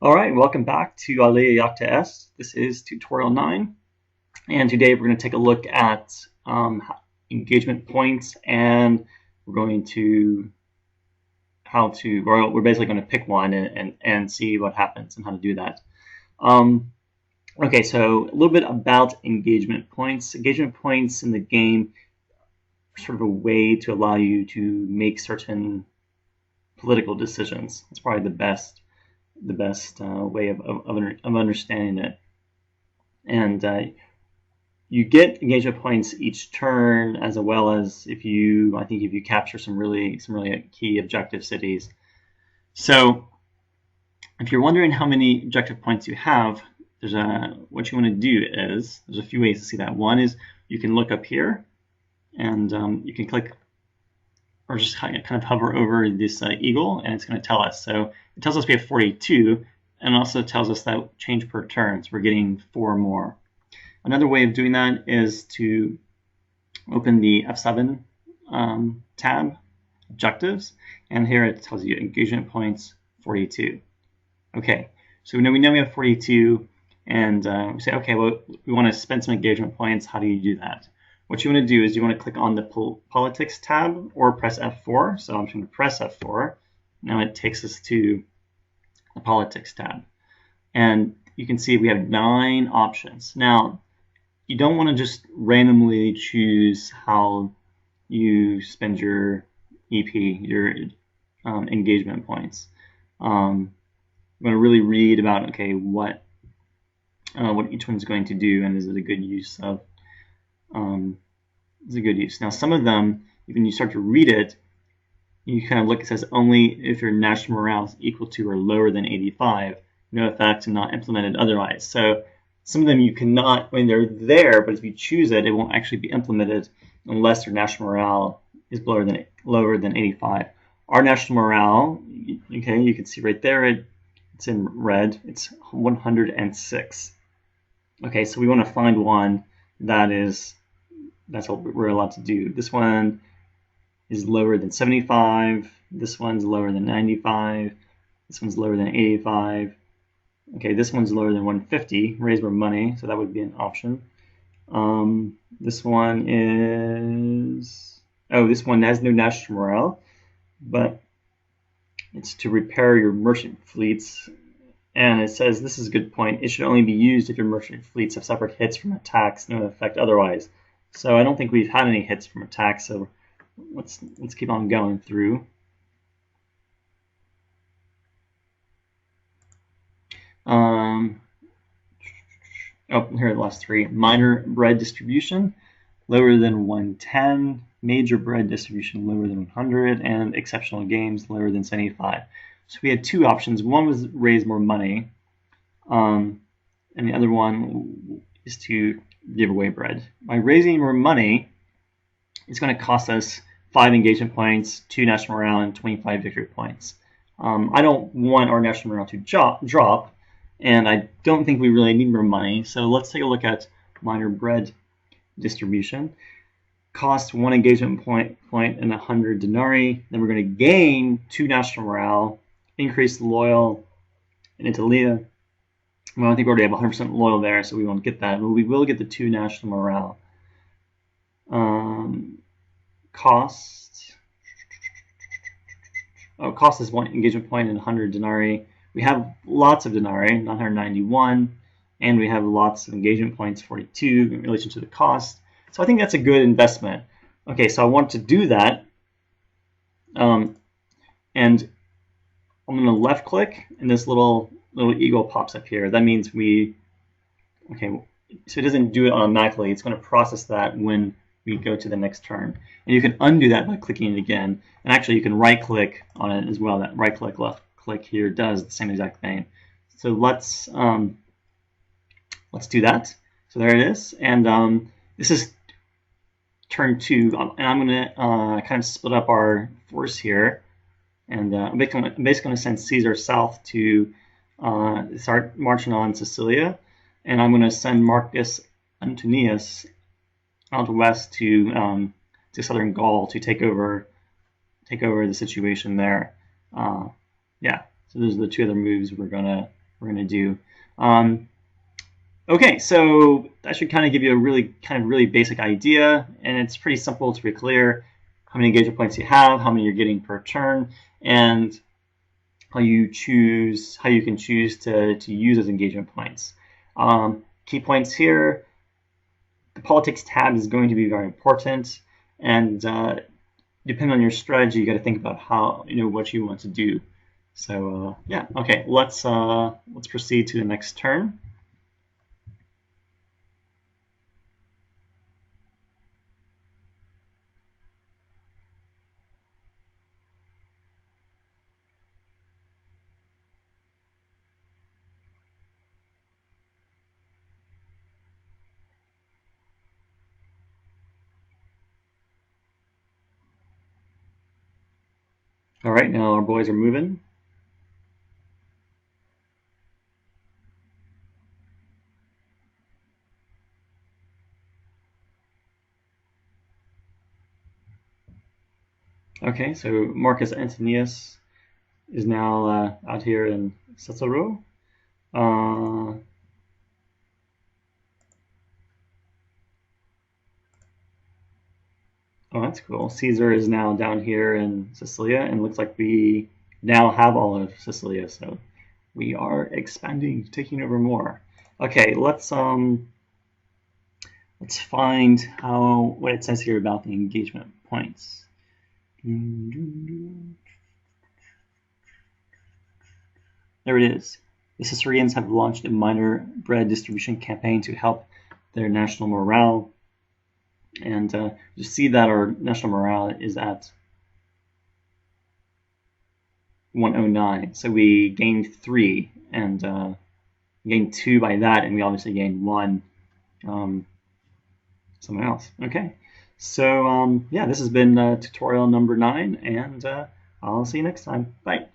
All right, welcome back to Alea Jacta Est. This is tutorial 9, and today we're going to take a look at engagement points, and we're going to we're basically going to pick one and see what happens and how to do that. Okay, so a little bit about engagement points. Engagement points in the game are sort of a way to allow you to make certain political decisions. It's probably the best way of understanding it. And you get engagement points each turn, as well as if you capture some really key objective cities. So if you're wondering how many objective points you have, what you want to do is there's a few ways to see that. One is you can look up here, and you can click or just kind of hover over this eagle, and it's going to tell us. So it tells us we have 42, and also tells us that change per turn, so we're getting 4 more. Another way of doing that is to open the F7 tab, Objectives, and here it tells you engagement points 42. Okay, so we know we have 42, and we say, okay, well, we want to spend some engagement points. How do you do that? What you want to do is you want to click on the Politics tab or press F4. So I'm just going to press F4. Now it takes us to the Politics tab. And you can see we have 9 options. Now, you don't want to just randomly choose how you spend your EP, your engagement points. You want to really read about, okay, what each one's going to do, and is it a good use of is a good use. Now, some of them, when you start to read it, you kind of look, it says only if your national morale is equal to or lower than 85, no effect and not implemented otherwise. So some of them you cannot, when they're there, but if you choose it, it won't actually be implemented unless your national morale is lower than 85. Our national morale, okay, you can see right there, it's in red, it's 106. Okay, so we want to find one that's what we're allowed to do. This one is lower than 75. This one's lower than 95. This one's lower than 85. Okay, this one's lower than 150. Raise more money, so that would be an option. This one has no national morale, but it's to repair your merchant fleets. And it says, this is a good point, it should only be used if your merchant fleets have suffered hits from attacks, no effect otherwise. So I don't think we've had any hits from attacks, so let's keep on going through. Here are the last 3. Minor bread distribution, lower than 110. Major bread distribution, lower than 100. And exceptional games, lower than 75. So we had 2 options. One was raise more money, and the other one is to give away bread. By raising more money, it's going to cost us 5 engagement points, 2 national morale, and 25 victory points. I don't want our national morale to drop, and I don't think we really need more money. So let's take a look at minor bread distribution. Cost 1 engagement point and 100 denarii. Then we're going to gain 2 national morale, increase loyal in Italia. Well, I think we already have 100% loyal there, so we won't get that. But we will get the 2 national morale. Cost is 1 engagement point and 100 denarii. We have lots of denarii, 991, and we have lots of engagement points, 42, in relation to the cost. So I think that's a good investment. Okay, so I want to do that, and I'm going to left click, and this little eagle pops up here. That means so it doesn't do it automatically. It's going to process that when we go to the next turn. And you can undo that by clicking it again. And actually, you can right click on it as well. That right click, left click here does the same exact thing. So let's do that. So there it is. And this is turn 2. And I'm going to kind of split up our force here. And I'm basically going to send Caesar south to start marching on Sicilia, and I'm going to send Marcus Antonius out west to southern Gaul to take over the situation there. Yeah, so those are the 2 other moves we're gonna we're going to do. Okay, so that should kind of give you a really basic idea, and it's pretty simple to be clear how many engagement points you have, how many you're getting per turn, and how you can choose to use those engagement points. Key points here: the politics tab is going to be very important, and depending on your strategy, you got to think about how what you want to do. So yeah, okay, let's proceed to the next turn. All right, now our boys are moving. Okay, so Marcus Antonius is now out here in Cicero. Oh, that's cool. Caesar is now down here in Sicilia, and looks like we now have all of Sicilia, so we are expanding, taking over more. Okay, let's find what it says here about the engagement points. There it is. The Ciceronians have launched a minor bread distribution campaign to help their national morale. And you see that our national morale is at 109. So we gained 3 and gained 2 by that, and we obviously gained 1 somewhere else. Okay. So yeah, this has been tutorial number 9, and I'll see you next time. Bye.